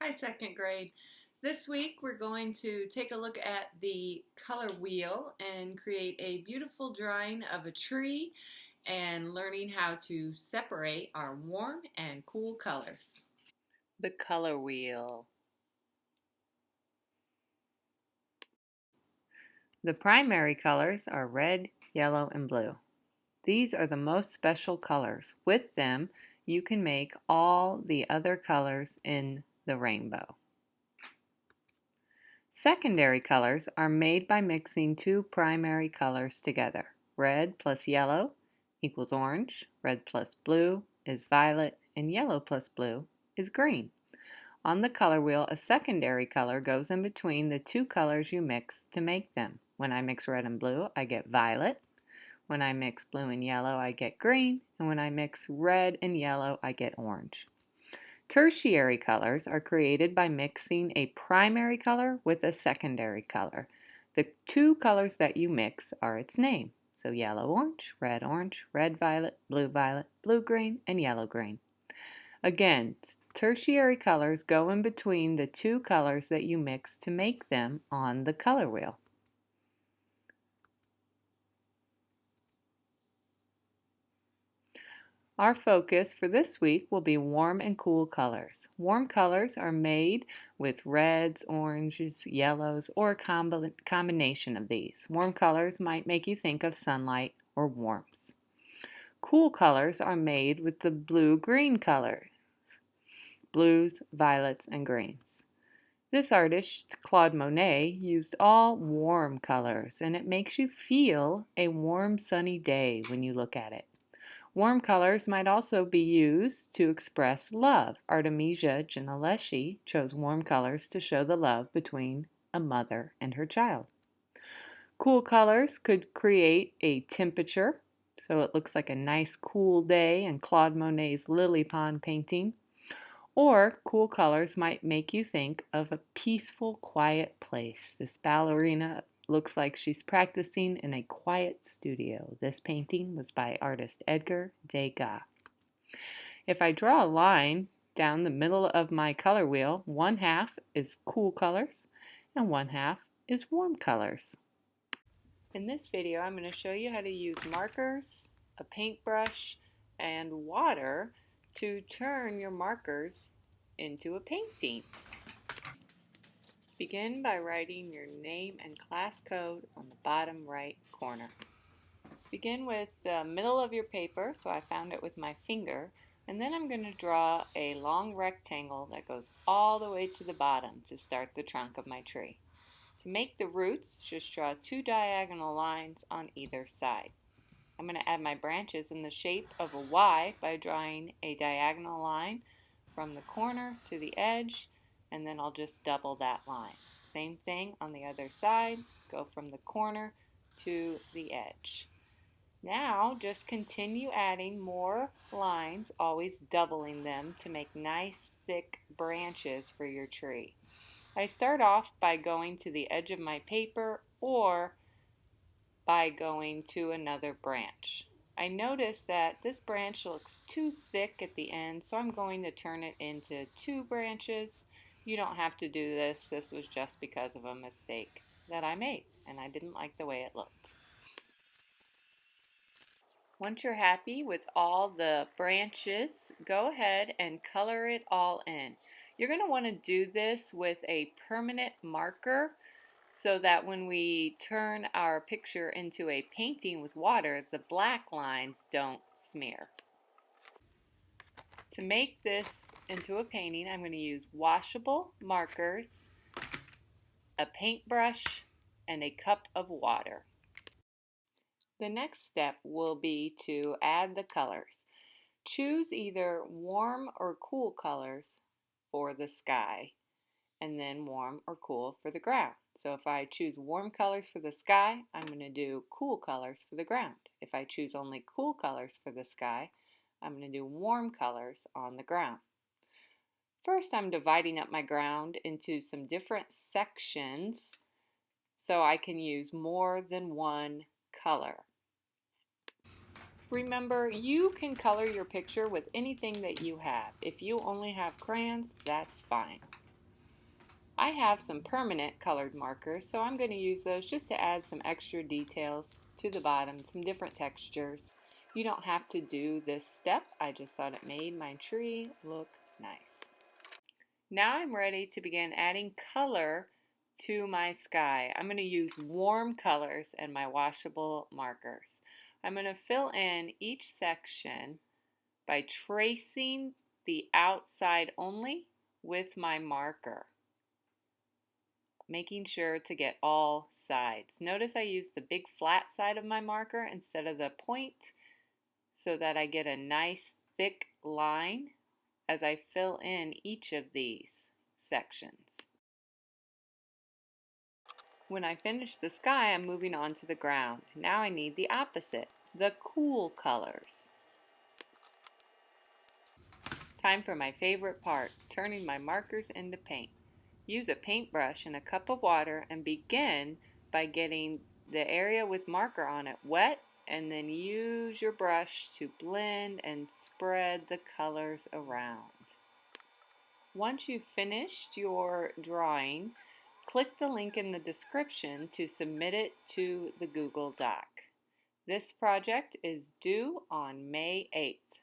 Hi, second grade. This week we're going to take a look at the color wheel and create a beautiful drawing of a tree and learning how to separate our warm and cool colors. The color wheel. The primary colors are red, yellow, and blue. These are the most special colors. With them, you can make all the other colors in the rainbow. Secondary colors are made by mixing two primary colors together. Red plus yellow equals orange, red plus blue is violet, and yellow plus blue is green. On the color wheel, a secondary color goes in between the two colors you mix to make them. When I mix red and blue, I get violet. When I mix blue and yellow, I get green. And when I mix red and yellow, I get orange. Tertiary colors are created by mixing a primary color with a secondary color. The two colors that you mix are its name. So yellow orange, red violet, blue green, and yellow green. Again, tertiary colors go in between the two colors that you mix to make them on the color wheel. Our focus for this week will be warm and cool colors. Warm colors are made with reds, oranges, yellows, or a combination of these. Warm colors might make you think of sunlight or warmth. Cool colors are made with the blue-green color, blues, violets, and greens. This artist, Claude Monet, used all warm colors, and it makes you feel a warm, sunny day when you look at it. Warm colors might also be used to express love. Artemisia Gentileschi chose warm colors to show the love between a mother and her child. Cool colors could create a temperature, so it looks like a nice cool day in Claude Monet's Lily Pond painting. Or cool colors might make you think of a peaceful, quiet place. This ballerina looks like she's practicing in a quiet studio. This painting was by artist Edgar Degas. If I draw a line down the middle of my color wheel, one half is cool colors and one half is warm colors. In this video, I'm going to show you how to use markers, a paintbrush, and water to turn your markers into a painting. Begin by writing your name and class code on the bottom right corner. Begin with the middle of your paper, so I found it with my finger, and then I'm going to draw a long rectangle that goes all the way to the bottom to start the trunk of my tree. To make the roots, just draw two diagonal lines on either side. I'm going to add my branches in the shape of a Y by drawing a diagonal line from the corner to the edge, and then I'll just double that line. Same thing on the other side, go from the corner to the edge. Now just continue adding more lines, always doubling them to make nice thick branches for your tree. I start off by going to the edge of my paper or by going to another branch. I notice that this branch looks too thick at the end, so I'm going to turn it into two branches. You don't have to do this. This was just because of a mistake that I made, and I didn't like the way it looked. Once you're happy with all the branches, go ahead and color it all in. You're going to want to do this with a permanent marker so that when we turn our picture into a painting with water, the black lines don't smear. To make this into a painting, I'm going to use washable markers, a paintbrush, and a cup of water. The next step will be to add the colors. Choose either warm or cool colors for the sky, and then warm or cool for the ground. So if I choose warm colors for the sky, I'm going to do cool colors for the ground. If I choose only cool colors for the sky, I'm going to do warm colors on the ground. First, I'm dividing up my ground into some different sections so I can use more than one color. Remember, you can color your picture with anything that you have. If you only have crayons, that's fine. I have some permanent colored markers, so I'm going to use those just to add some extra details to the bottom, some different textures. You don't have to do this step. I just thought it made my tree look nice. Now I'm ready to begin adding color to my sky. I'm going to use warm colors and my washable markers. I'm going to fill in each section by tracing the outside only with my marker, making sure to get all sides. Notice I use the big flat side of my marker instead of the point so that I get a nice thick line as I fill in each of these sections. When I finish the sky, I'm moving on to the ground. Now I need the opposite, the cool colors. Time for my favorite part, turning my markers into paint. Use a paintbrush and a cup of water and begin by getting the area with marker on it wet, and then use your brush to blend and spread the colors around. Once you've finished your drawing, click the link in the description to submit it to the Google Doc. This project is due on May 8th.